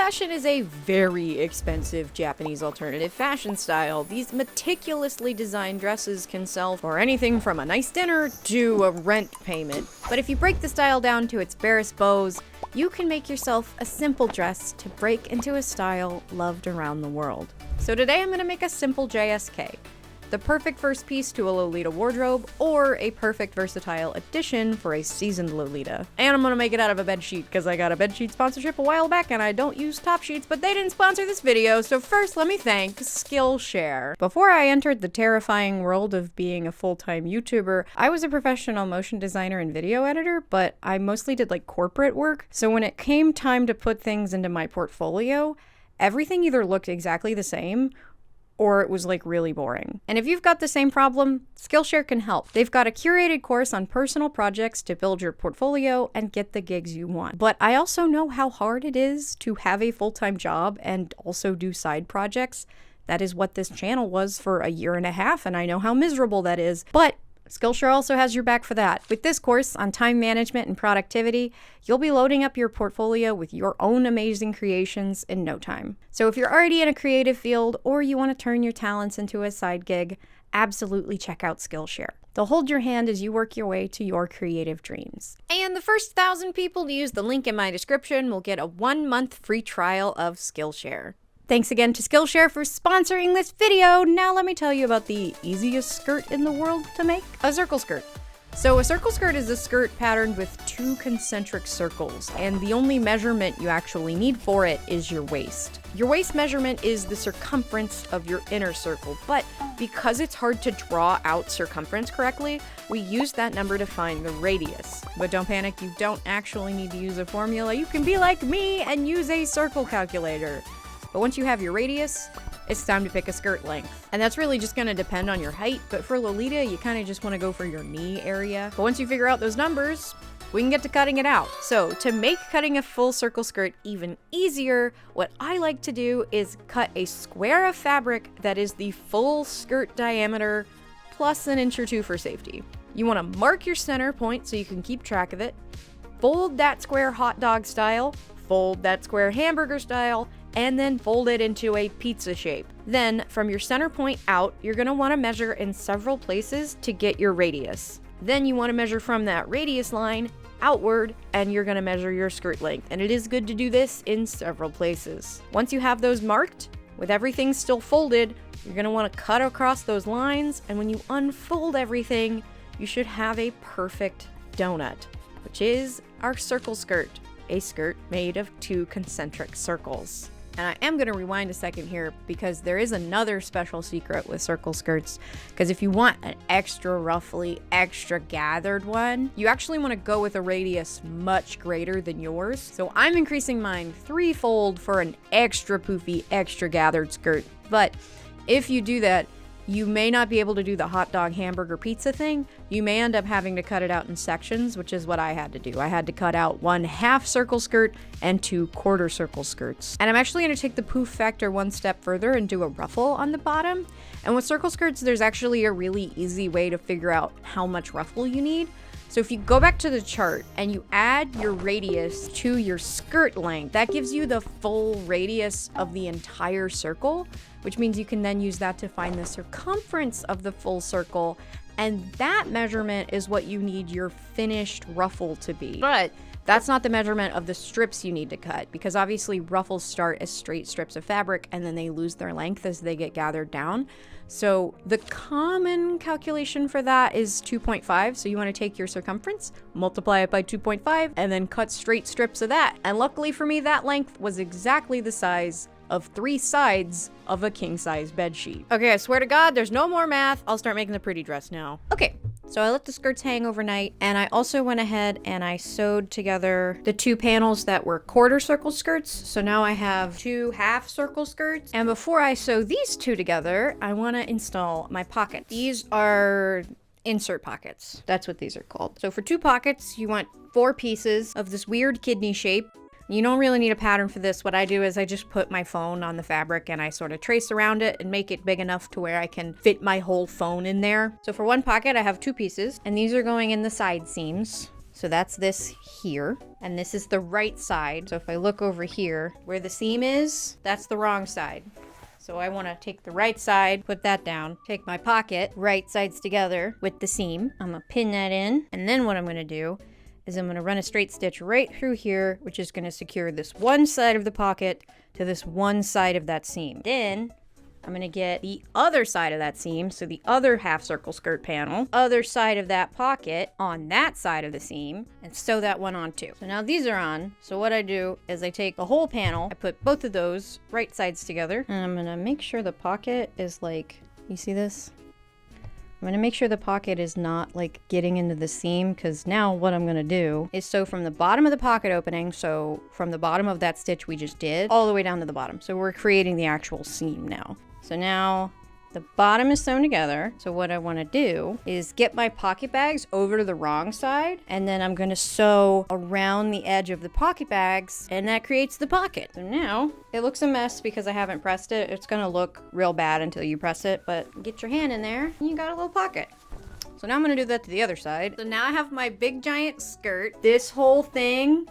fashion is a very expensive Japanese alternative fashion style. These meticulously designed dresses can sell for anything from a nice dinner to a rent payment. But if you break the style down to its barest bows, you can make yourself a simple dress to break into a style loved around the world. So today I'm going to make a simple JSK. The perfect first piece to a Lolita wardrobe, or a perfect versatile addition for a seasoned Lolita. And I'm gonna make it out of a bedsheet, because I got a bedsheet sponsorship a while back and I don't use top sheets, but they didn't sponsor this video, so first let me thank Skillshare. Before I entered the terrifying world of being a full-time YouTuber, I was a professional motion designer and video editor, but I mostly did like corporate work, so when it came time to put things into my portfolio, everything either looked exactly the same, or it was like really boring. And if you've got the same problem, Skillshare can help. They've got a curated course on personal projects to build your portfolio and get the gigs you want. But I also know how hard it is to have a full-time job and also do side projects. That is what this channel was for a year and a half, and I know how miserable that is. But Skillshare also has your back for that. With this course on time management and productivity, you'll be loading up your portfolio with your own amazing creations in no time. So if you're already in a creative field or you want to turn your talents into a side gig, absolutely check out Skillshare. They'll hold your hand as you work your way to your creative dreams. And the first 1,000 people to use the link in my description will get a 1-month free trial of Skillshare. Thanks again to Skillshare for sponsoring this video. Now let me tell you about the easiest skirt in the world to make, a circle skirt. So a circle skirt is a skirt patterned with 2 concentric circles, and the only measurement you actually need for it is your waist. Your waist measurement is the circumference of your inner circle, but because it's hard to draw out circumference correctly, we use that number to find the radius. But don't panic, you don't actually need to use a formula. You can be like me and use a circle calculator. But once you have your radius, it's time to pick a skirt length. And that's really just gonna depend on your height, but for Lolita, you kinda just wanna go for your knee area. But once you figure out those numbers, we can get to cutting it out. So to make cutting a full circle skirt even easier, what I like to do is cut a square of fabric that is the full skirt diameter plus 1 inch or 2 for safety. You wanna mark your center point so you can keep track of it, fold that square hot dog style, fold that square hamburger style, and then fold it into a pizza shape. Then, from your center point out, you're gonna wanna measure in several places to get your radius. Then you wanna measure from that radius line outward, and you're gonna measure your skirt length. And it is good to do this in several places. Once you have those marked, with everything still folded, you're gonna wanna cut across those lines, and when you unfold everything, you should have a perfect donut, which is our circle skirt, a skirt made of 2 concentric circles. And I am going to rewind a second here because there is another special secret with circle skirts. Because if you want an extra ruffly, extra gathered one, you actually want to go with a radius much greater than yours. So I'm increasing mine 3-fold for an extra poofy, extra gathered skirt. But if you do that, you may not be able to do the hot dog, hamburger, pizza thing. You may end up having to cut it out in sections, which is what I had to do. I had to cut out 1/2 circle skirt and 2 quarter circle skirts. And I'm actually going to take the poof factor 1 step further and do a ruffle on the bottom. And with circle skirts, there's actually a really easy way to figure out how much ruffle you need. So if you go back to the chart and you add your radius to your skirt length, that gives you the full radius of the entire circle, which means you can then use that to find the circumference of the full circle. And that measurement is what you need your finished ruffle to be. But that's not the measurement of the strips you need to cut, because obviously ruffles start as straight strips of fabric and then they lose their length as they get gathered down. So the common calculation for that is 2.5. So you want to take your circumference, multiply it by 2.5, and then cut straight strips of that. And luckily for me, that length was exactly the size of 3 sides of a king-size bed sheet. Okay, I swear to God, there's no more math. I'll start making the pretty dress now. Okay, so I let the skirts hang overnight, and I also went ahead and I sewed together the 2 panels that were quarter circle skirts. So now I have 2 half circle skirts. And before I sew these 2 together, I want to install my pockets. These are insert pockets. That's what these are called. So for 2 pockets, you want 4 pieces of this weird kidney shape. You don't really need a pattern for this. What I do is I just put my phone on the fabric and I sort of trace around it and make it big enough to where I can fit my whole phone in there. So for 1 pocket, I have 2 pieces, and these are going in the side seams. So that's this here. And this is the right side. So if I look over here, where the seam is, that's the wrong side. So I want to take the right side, put that down, take my pocket, right sides together with the seam. I'm going to pin that in. And then what I'm going to do is I'm going to run a straight stitch right through here, which is going to secure this one side of the pocket to this one side of that seam. Then I'm going to get the other side of that seam, so the other half circle skirt panel, other side of that pocket on that side of the seam, and sew that one on too. So now these are on, so what I do is I take the whole panel, I put both of those right sides together, and I'm going to make sure the pocket is like, you see this? I'm going to make sure the pocket is not like getting into the seam, because now what I'm going to do is sew from the bottom of the pocket opening, so from the bottom of that stitch we just did, all the way down to the bottom. So we're creating the actual seam now. So now the bottom is sewn together. So what I want to do is get my pocket bags over to the wrong side, and then I'm going to sew around the edge of the pocket bags, and that creates the pocket. So now it looks a mess because I haven't pressed it. It's going to look real bad until you press it, but get your hand in there and you got a little pocket. So now I'm going to do that to the other side. So now I have my big giant skirt. This whole thing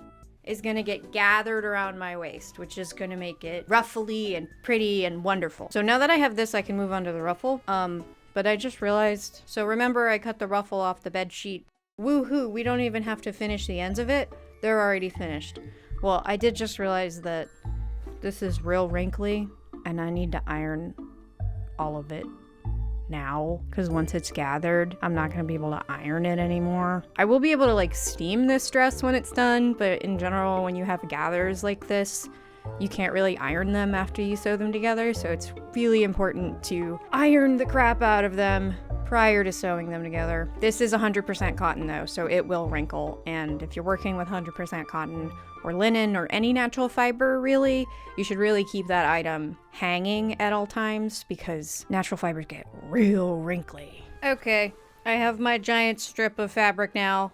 is gonna get gathered around my waist, which is gonna make it ruffly and pretty and wonderful. So now that I have this, I can move on to the ruffle. But I just realized, so remember I cut the ruffle off the bed sheet. Woohoo, we don't even have to finish the ends of it. They're already finished. Well, I did just realize that this is real wrinkly and I need to iron all of it now, because once it's gathered, I'm not going to be able to iron it anymore. I will be able to like steam this dress when it's done, but in general, when you have gathers like this, you can't really iron them after you sew them together, so it's really important to iron the crap out of them prior to sewing them together. This is 100% cotton though, so it will wrinkle, and if you're working with 100% cotton or linen or any natural fiber really, you should really keep that item hanging at all times because natural fibers get real wrinkly. Okay, I have my giant strip of fabric now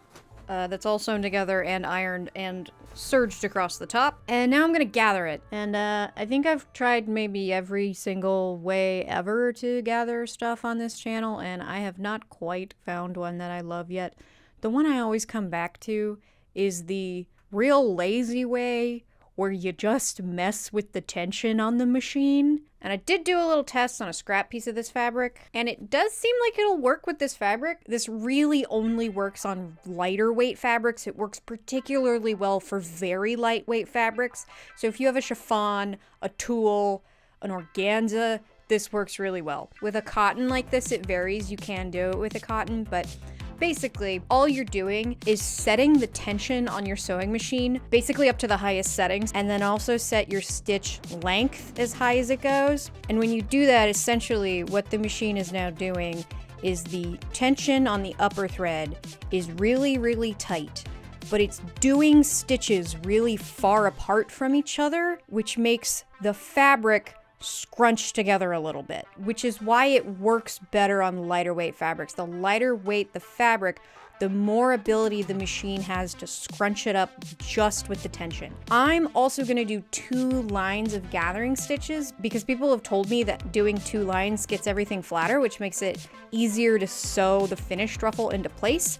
that's all sewn together and ironed and serged across the top, and now I'm gonna gather it. And I think I've tried maybe every single way ever to gather stuff on this channel, and I have not quite found one that I love yet. The one I always come back to is the real lazy way where you just mess with the tension on the machine. And I did do a little test on a scrap piece of this fabric, and it does seem like it'll work with this fabric. This really only works on lighter weight fabrics. It works particularly well for very lightweight fabrics. So if you have a chiffon, a tulle, an organza, this works really well. With a cotton like this, it varies. You can do it with a cotton, but basically, all you're doing is setting the tension on your sewing machine basically up to the highest settings, and then also set your stitch length as high as it goes. And when you do that, essentially what the machine is now doing is the tension on the upper thread is really, really tight, but it's doing stitches really far apart from each other, which makes the fabric scrunch together a little bit, which is why it works better on lighter weight fabrics. The lighter weight the fabric, the more ability the machine has to scrunch it up just with the tension. I'm also going to do 2 lines of gathering stitches because people have told me that doing 2 lines gets everything flatter, which makes it easier to sew the finished ruffle into place.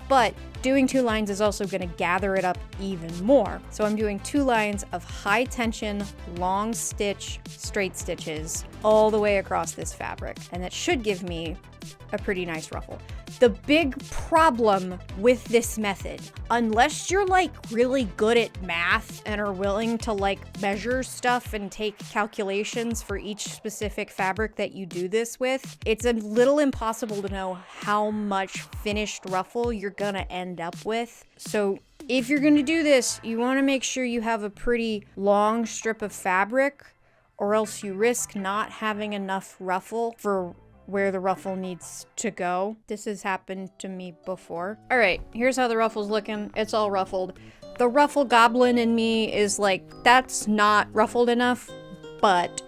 But doing 2 lines is also going to gather it up even more. So I'm doing 2 lines of high tension, long stitch, straight stitches all the way across this fabric. And that should give me a pretty nice ruffle. The big problem with this method, unless you're like really good at math and are willing to like measure stuff and take calculations for each specific fabric that you do this with, it's a little impossible to know how much finished ruffle you're gonna end up with. So if you're gonna do this, you wanna make sure you have a pretty long strip of fabric, or else you risk not having enough ruffle for where the ruffle needs to go. This has happened to me before. All right, here's how the ruffle's looking. It's all ruffled. The ruffle goblin in me is like, that's not ruffled enough, but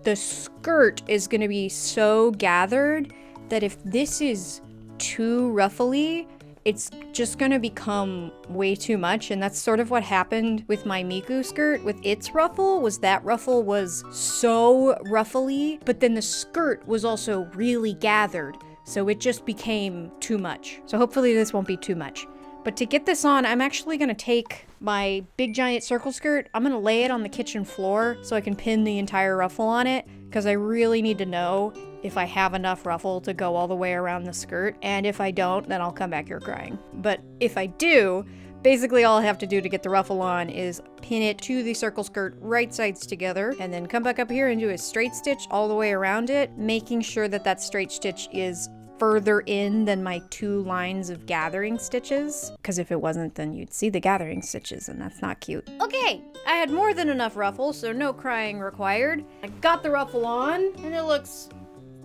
the skirt is gonna be so gathered that if this is too ruffly, it's just gonna become way too much. And that's sort of what happened with my Miku skirt with its ruffle, was that ruffle was so ruffly, but then the skirt was also really gathered. So it just became too much. So hopefully this won't be too much. But to get this on, I'm actually gonna take my big giant circle skirt, I'm gonna lay it on the kitchen floor so I can pin the entire ruffle on it, because I really need to know if I have enough ruffle to go all the way around the skirt, and if I don't, then I'll come back here crying. But if I do, basically all I have to do to get the ruffle on is pin it to the circle skirt right sides together, and then come back up here and do a straight stitch all the way around it, making sure that that straight stitch is further in than my 2 lines of gathering stitches, because if it wasn't, then you'd see the gathering stitches, and that's not cute. Okay, I had more than enough ruffle, so no crying required. I got the ruffle on, and it looks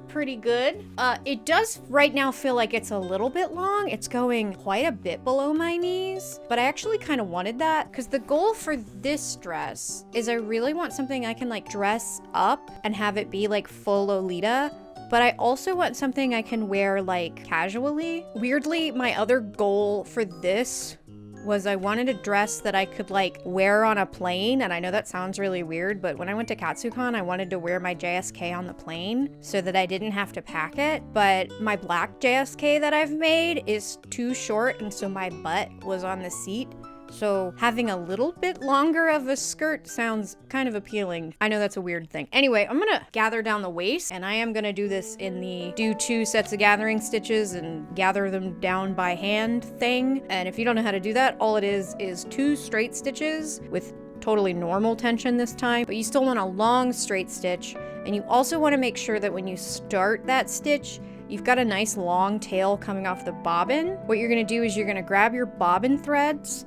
pretty good. It does right now feel like it's a little bit long. It's going quite a bit below my knees, but I actually kind of wanted that because the goal for this dress is I really want something I can like dress up and have it be like full Lolita, but I also want something I can wear like casually. Weirdly, my other goal for this was I wanted a dress that I could like wear on a plane, and I know that sounds really weird, but when I went to KatsuCon, I wanted to wear my JSK on the plane so that I didn't have to pack it, but my black JSK that I've made is too short, and so my butt was on the seat. So having a little bit longer of a skirt sounds kind of appealing. I know that's a weird thing. Anyway, I'm gonna gather down the waist, and I am gonna do this in the do 2 sets of gathering stitches and gather them down by hand thing. And if you don't know how to do that, all it is 2 straight stitches with totally normal tension this time, but you still want a long straight stitch. And you also want to make sure that when you start that stitch, you've got a nice long tail coming off the bobbin. What you're gonna do is you're gonna grab your bobbin threads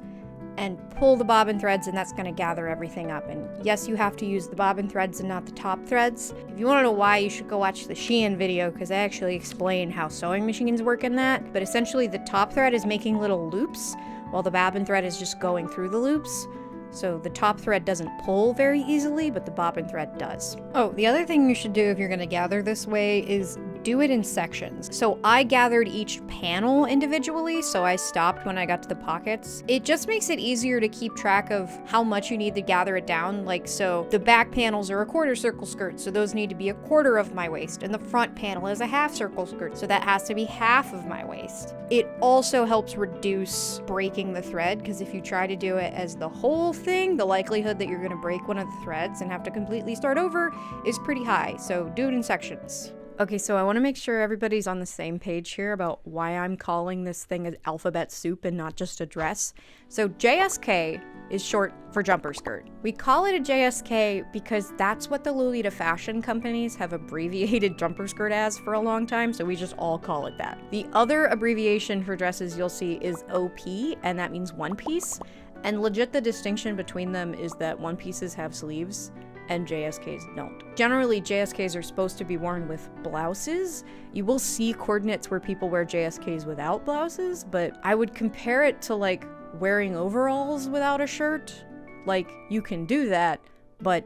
and pull the bobbin threads, and that's gonna gather everything up. And yes, you have to use the bobbin threads and not the top threads. If you wanna know why, you should go watch the Shein video, because I actually explain how sewing machines work in that. But essentially the top thread is making little loops, while the bobbin thread is just going through the loops. So the top thread doesn't pull very easily, but the bobbin thread does. Oh, the other thing you should do if you're gonna gather this way is do it in sections. So I gathered each panel individually, so I stopped when I got to the pockets. It just makes it easier to keep track of how much you need to gather it down. Like, so the back panels are a 1/4 circle skirt, so those need to be a 1/4 of my waist, and the front panel is a 1/2 circle skirt, so that has to be 1/2 of my waist. It also helps reduce breaking the thread, because if you try to do it as the whole thing, the likelihood that you're gonna break one of the threads and have to completely start over is pretty high, so do it in sections. Okay, so I want to make sure everybody's on the same page here about why I'm calling this thing an alphabet soup and not just a dress. So JSK is short for jumper skirt. We call it a JSK because that's what the Lolita fashion companies have abbreviated jumper skirt as for a long time, so we just all call it that. The other abbreviation for dresses you'll see is OP, and that means one piece. And legit, the distinction between them is that one pieces have sleeves and JSKs don't. Generally, JSKs are supposed to be worn with blouses. You will see coordinates where people wear JSKs without blouses, but I would compare it to like wearing overalls without a shirt. Like, you can do that, but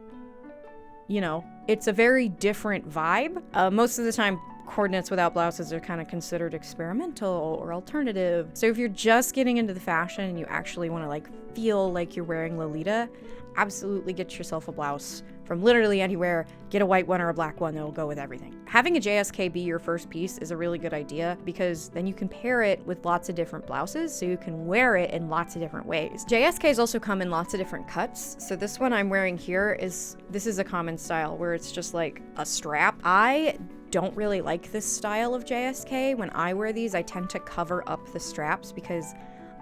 you know, it's a very different vibe. Most of the time, coordinates without blouses are kind of considered experimental or alternative. So if you're just getting into the fashion and you actually want to like feel like you're wearing Lolita, absolutely get yourself a blouse from literally anywhere. Get a white one or a black one, that'll go with everything. Having a JSK be your first piece is a really good idea, because then you can pair it with lots of different blouses, so you can wear it in lots of different ways. JSKs also come in lots of different cuts. So this one I'm wearing here is a common style where it's just like a strap. I don't really like this style of JSK. When I wear these, I tend to cover up the straps because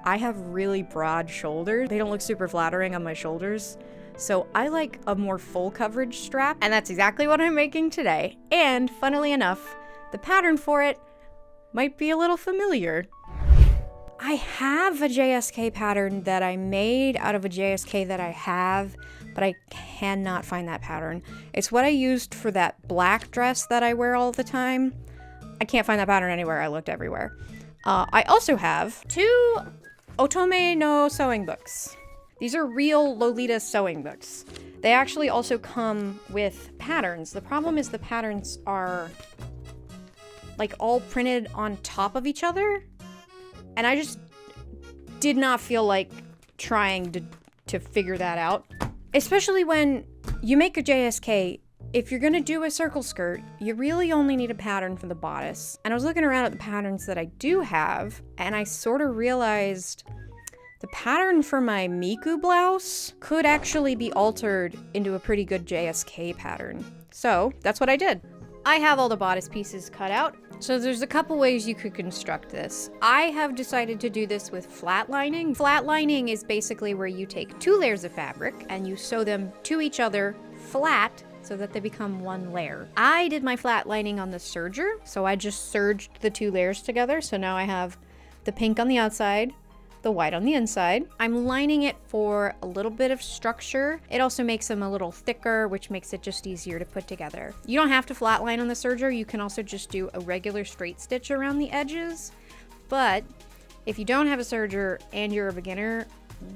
I have really broad shoulders. They don't look super flattering on my shoulders. So I like a more full coverage strap, and that's exactly what I'm making today. And funnily enough, the pattern for it might be a little familiar. I have a JSK pattern that I made out of a JSK that I have, but I cannot find that pattern. It's what I used for that black dress that I wear all the time. I can't find that pattern anywhere. I looked everywhere. I also have 2 Otome no sewing books. These are real Lolita sewing books. They actually also come with patterns. The problem is the patterns are like all printed on top of each other, and I just did not feel like trying to figure that out. Especially when you make a JSK, if you're gonna do a circle skirt, you really only need a pattern for the bodice. And I was looking around at the patterns that I do have, and I sort of realized the pattern for my Miku blouse could actually be altered into a pretty good JSK pattern. So that's what I did. I have all the bodice pieces cut out. So there's a couple ways you could construct this. I have decided to do this with flat lining. Flat lining is basically where you take 2 layers of fabric and you sew them to each other flat so that they become 1 layer. I did my flat lining on the serger, so I just serged the 2 layers together. So now I have the pink on the outside, the white on the inside. I'm lining it for a little bit of structure. It also makes them a little thicker, which makes it just easier to put together. You don't have to flatline on the serger. You can also just do a regular straight stitch around the edges. But if you don't have a serger and you're a beginner,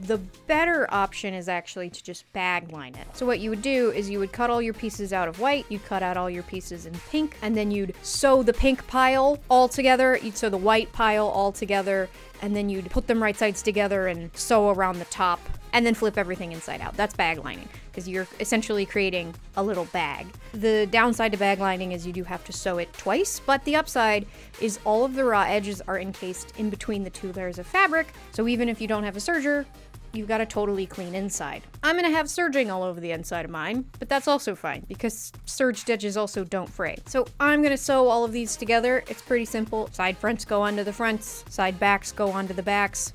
the better option is actually to just bag line it. So what you would do is you would cut all your pieces out of white, you'd cut out all your pieces in pink, and then you'd sew the pink pile all together, you'd sew the white pile all together, and then you'd put them right sides together and sew around the top, and then flip everything inside out. That's bag lining, because you're essentially creating a little bag. The downside to bag lining is you do have to sew it twice, but the upside is all of the raw edges are encased in between the 2 layers of fabric, so even if you don't have a serger, you've got a totally clean inside. I'm gonna have serging all over the inside of mine, but that's also fine because serged edges also don't fray. So I'm gonna sew all of these together. It's pretty simple. Side fronts go onto the fronts, side backs go onto the backs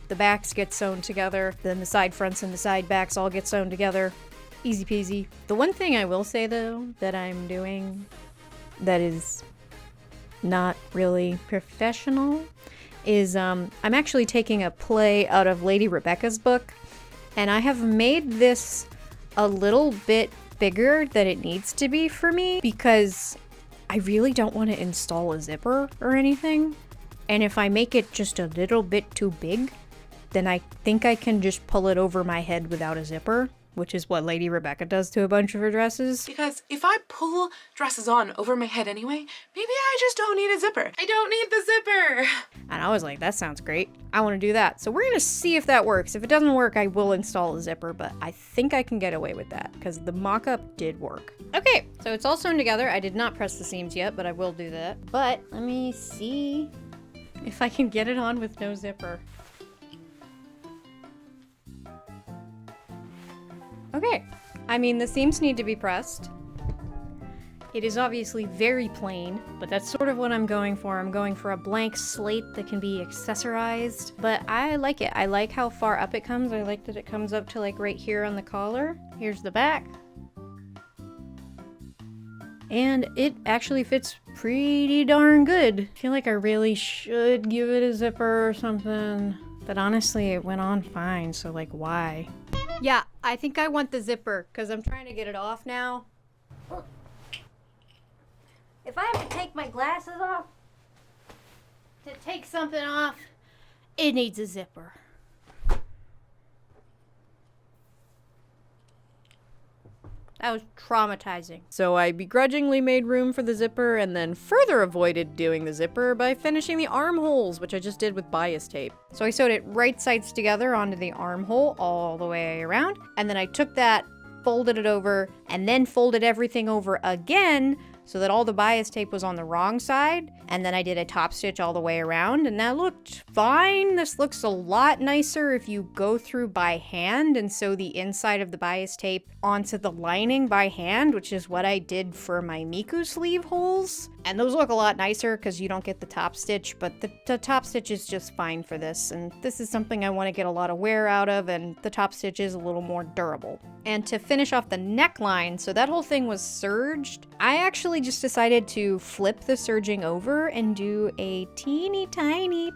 get sewn together, then the side fronts and the side backs all get sewn together. Easy peasy. The one thing I will say though that I'm doing that is not really professional is I'm actually taking a play out of Lady Rebecca's book, and I have made this a little bit bigger than it needs to be for me because I really don't want to install a zipper or anything. And if I make it just a little bit too big, then I think I can just pull it over my head without a zipper, which is what Lady Rebecca does to a bunch of her dresses. Because if I pull dresses on over my head anyway, maybe I just don't need a zipper. I don't need the zipper. And I was like, that sounds great. I want to do that. So we're going to see if that works. If it doesn't work, I will install a zipper, but I think I can get away with that because the mock-up did work. Okay, so it's all sewn together. I did not press the seams yet, but I will do that. But let me see if I can get it on with no zipper. Okay, I mean, the seams need to be pressed. It is obviously very plain, but that's sort of what I'm going for. I'm going for a blank slate that can be accessorized, but I like it. I like how far up it comes. I like that it comes up to like right here on the collar. Here's the back. And it actually fits pretty darn good. I feel like I really should give it a zipper or something, but honestly, it went on fine, so like, why? Yeah, I think I want the zipper because I'm trying to get it off now. If I have to take my glasses off to take something off, it needs a zipper. That was traumatizing. So I begrudgingly made room for the zipper and then further avoided doing the zipper by finishing the armholes, which I just did with bias tape. So I sewed it right sides together onto the armhole all the way around, and then I took that, folded it over, and then folded everything over again so that all the bias tape was on the wrong side, and then I did a top stitch all the way around, and that looked fine. This looks a lot nicer if you go through by hand and sew the inside of the bias tape onto the lining by hand, which is what I did for my Miku sleeve holes. And those look a lot nicer because you don't get the top stitch, but the top stitch is just fine for this, and this is something I want to get a lot of wear out of, and the top stitch is a little more durable. And to finish off the neckline, so that whole thing was serged, I actually just decided to flip the serging over and do a teeny tiny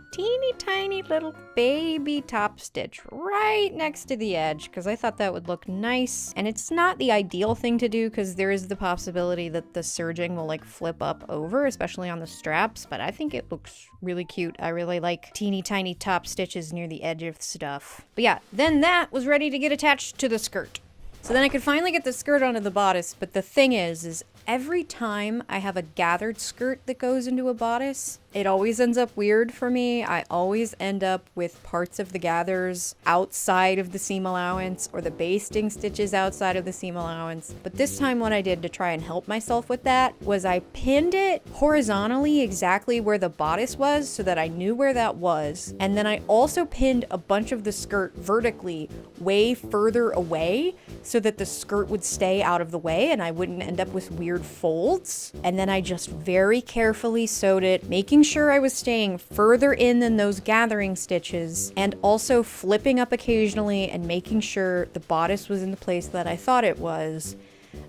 little baby top stitch right next to the edge because I thought that would look nice. And it's not the ideal thing to do because there is the possibility that the serging will like flip up over, especially on the straps, but I think it looks really cute. I really like teeny tiny top stitches near the edge of stuff. But yeah, then that was ready to get attached to the skirt. So then I could finally get the skirt onto the bodice, but the thing is every time I have a gathered skirt that goes into a bodice, It always ends up weird for me. I always end up with parts of the gathers outside of the seam allowance or the basting stitches outside of the seam allowance. But this time what I did to try and help myself with that was I pinned it horizontally exactly where the bodice was so that I knew where that was. And then I also pinned a bunch of the skirt vertically way further away so that the skirt would stay out of the way and I wouldn't end up with weird folds. And then I just very carefully sewed it, making sure I was staying further in than those gathering stitches and also flipping up occasionally and making sure the bodice was in the place that I thought it was.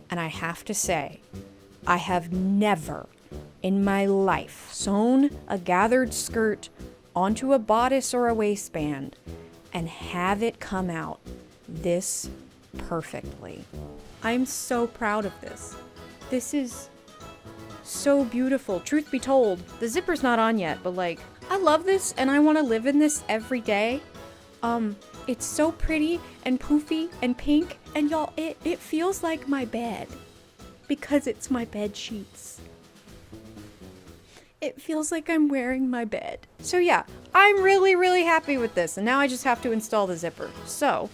And I have to say, I have never in my life sewn a gathered skirt onto a bodice or a waistband and have it come out this perfectly. I'm so proud of this. This is so beautiful. Truth be told, the zipper's not on yet, but like, I love this and I want to live in this every day. It's so pretty and poofy and pink, and y'all, it feels like my bed because it's my bed sheets. It feels like I'm wearing my bed. So yeah, I'm really, really happy with this, and now I just have to install the zipper. So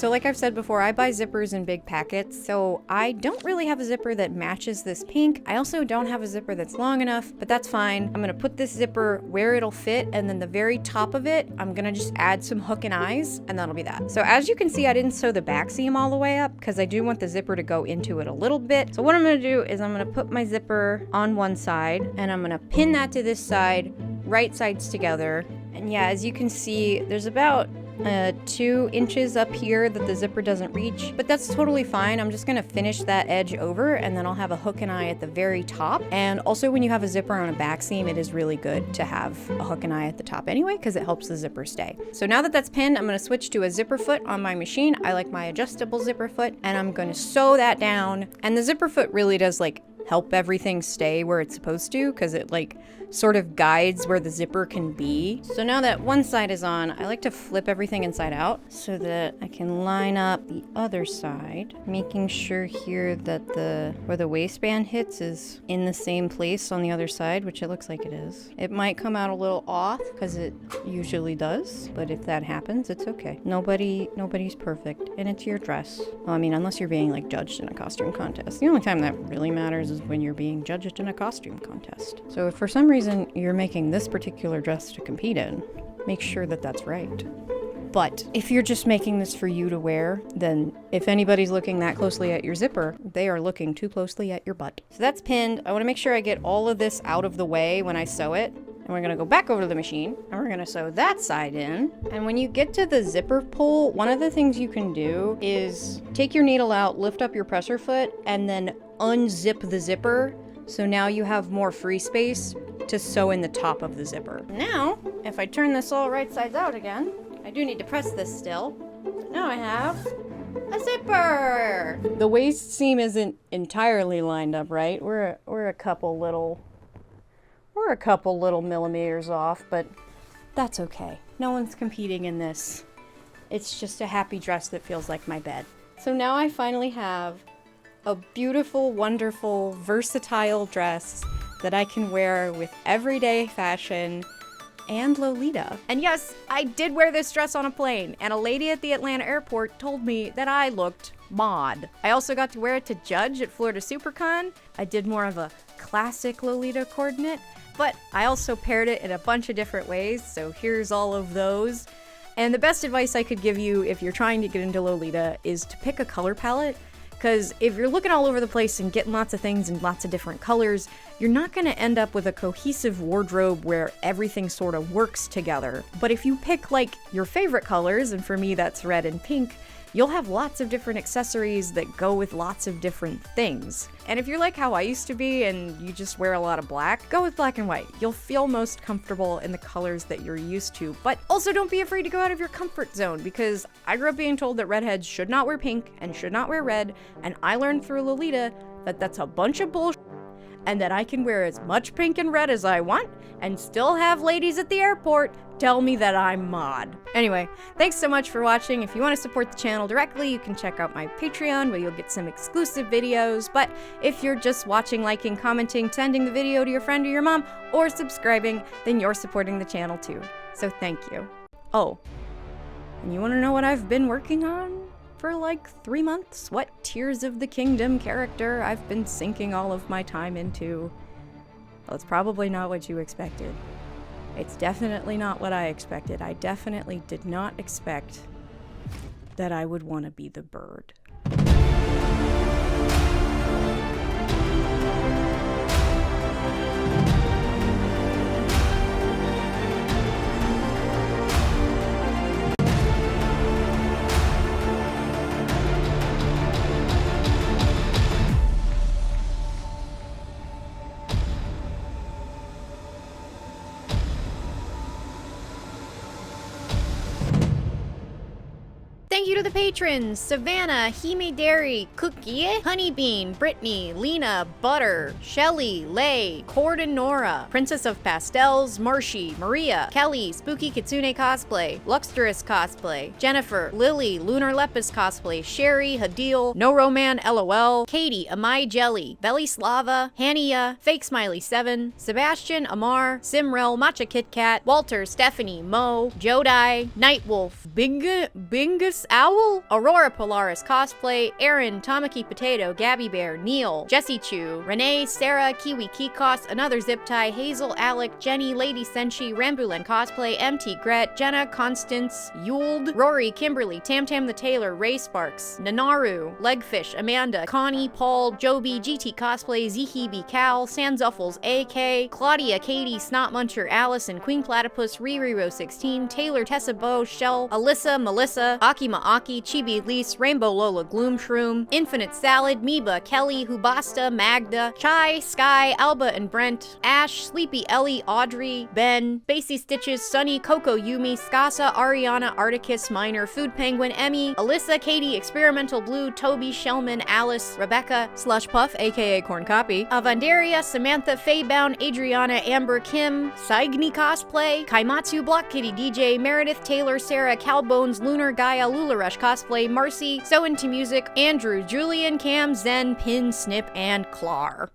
like I've said before, I buy zippers in big packets, so I don't really have a zipper that matches this pink. I also don't have a zipper that's long enough, but that's fine. I'm gonna put this zipper where it'll fit, and then the very top of it, I'm gonna just add some hook and eyes, and that'll be that. So as you can see, I didn't sew the back seam all the way up because I do want the zipper to go into it a little bit. So what I'm gonna do is I'm gonna put my zipper on one side, and I'm gonna pin that to this side, right sides together. And yeah, as you can see, there's about 2 inches up here that the zipper doesn't reach, but that's totally fine. I'm just gonna finish that edge over, and then I'll have a hook and eye at the very top. And also, when you have a zipper on a back seam, it is really good to have a hook and eye at the top anyway, because it helps the zipper stay. So now that that's pinned, I'm gonna switch to a zipper foot on my machine. I like my adjustable zipper foot, and I'm gonna sew that down. And the zipper foot really does like help everything stay where it's supposed to, because it like sort of guides where the zipper can be. So now that one side is on, I like to flip everything inside out so that I can line up the other side, making sure here that where the waistband hits is in the same place on the other side, which it looks like it is. It might come out a little off because it usually does, but if that happens, it's okay. Nobody's perfect, and it's your dress. Well, I mean, unless you're being like judged in a costume contest. The only time that really matters is when you're being judged in a costume contest. So if for some reason you're making this particular dress to compete in, make sure that that's right. But if you're just making this for you to wear, then if anybody's looking that closely at your zipper, they are looking too closely at your butt. So that's pinned. I want to make sure I get all of this out of the way when I sew it. And we're gonna go back over to the machine, and we're gonna sew that side in. And when you get to the zipper pull, one of the things you can do is take your needle out, lift up your presser foot, and then unzip the zipper. So now you have more free space to sew in the top of the zipper. Now, if I turn this all right sides out again, I do need to press this still. Now I have a zipper. The waist seam isn't entirely lined up right. We're a couple little millimeters off, but that's okay. No one's competing in this. It's just a happy dress that feels like my bed. So now I finally have a beautiful, wonderful, versatile dress that I can wear with everyday fashion and Lolita. And yes, I did wear this dress on a plane, and a lady at the Atlanta airport told me that I looked mod. I also got to wear it to judge at Florida SuperCon. I did more of a classic Lolita coordinate, but I also paired it in a bunch of different ways, so here's all of those. And the best advice I could give you if you're trying to get into Lolita is to pick a color palette. Because if you're looking all over the place and getting lots of things in lots of different colors, you're not going to end up with a cohesive wardrobe where everything sort of works together. But if you pick like your favorite colors, and for me that's red and pink, you'll have lots of different accessories that go with lots of different things. And if you're like how I used to be and you just wear a lot of black, go with black and white. You'll feel most comfortable in the colors that you're used to. But also don't be afraid to go out of your comfort zone, because I grew up being told that redheads should not wear pink and should not wear red, and I learned through Lolita that that's a bunch of bullshit, and that I can wear as much pink and red as I want and still have ladies at the airport tell me that I'm mod. Anyway, thanks so much for watching. If you want to support the channel directly, you can check out my Patreon where you'll get some exclusive videos. But if you're just watching, liking, commenting, sending the video to your friend or your mom, or subscribing, then you're supporting the channel too. So thank you. Oh, and you want to know what I've been working on for like 3 months? What Tears of the Kingdom character I've been sinking all of my time into? Well, it's probably not what you expected. It's definitely not what I expected. I definitely did not expect that I would want to be the bird. Thank you to the patrons: Savannah, Hime Dairy, Cookie, Honeybean, Brittany, Lena, Butter, Shelly, Lay, Cord and Nora, Princess of Pastels, Marshy, Maria, Kelly, Spooky Kitsune Cosplay, Luxtrous Cosplay, Jennifer, Lily, Lunar Lepus Cosplay, Sherry, Hadil, No Roman LOL, Katie, Amai Jelly, Belly Slava, Hania, Fake Smiley 7, Sebastian, Amar, Simrel, Matcha Kit Kat, Walter, Stephanie, Mo, Jodai, Nightwolf, Bingus Owl, Aurora Polaris Cosplay, Aaron, Tamaki Potato, Gabby Bear, Neil, Jessie Chu, Renee, Sarah, Kiwi Kikos, Another Zip Tie, Hazel, Alec, Jenny, Lady Senshi, Rambulan Cosplay, MT Gret, Jenna, Constance, Yuld, Rory, Kimberly, Tam Tam the Tailor, Ray Sparks, Nanaru, Legfish, Amanda, Connie, Paul, Joby, GT Cosplay, Zihibi Cal, Sanzuffles, AK, Claudia, Katie, Snot Muncher, Allison, Queen Platypus, Riri 16, Taylor, Tessa Bow, Shell, Alyssa, Melissa, Akima Aki, Chibi Elise, Rainbow Lola Gloom Shroom, Infinite Salad, Meba, Kelly, Hubasta, Magda, Chai, Sky, Alba and Brent, Ash, Sleepy Ellie, Audrey, Ben, Basie Stitches, Sunny, Coco Yumi, Skasa, Ariana, Articus, Minor, Food Penguin, Emmy, Alyssa, Katie, Experimental Blue, Toby, Shellman, Alice, Rebecca, Slush Puff, aka Corn Copy, Avandaria, Samantha, Faybound, Adriana, Amber, Kim, Saigni Cosplay, Kaimatsu, Block Kitty DJ, Meredith, Taylor, Sarah, Calbones, Lunar, Gaia, Lularush Cosplay, Marcy, So Into Music, Andrew, Julian, Cam, Zen, Pin, Snip, and Clar.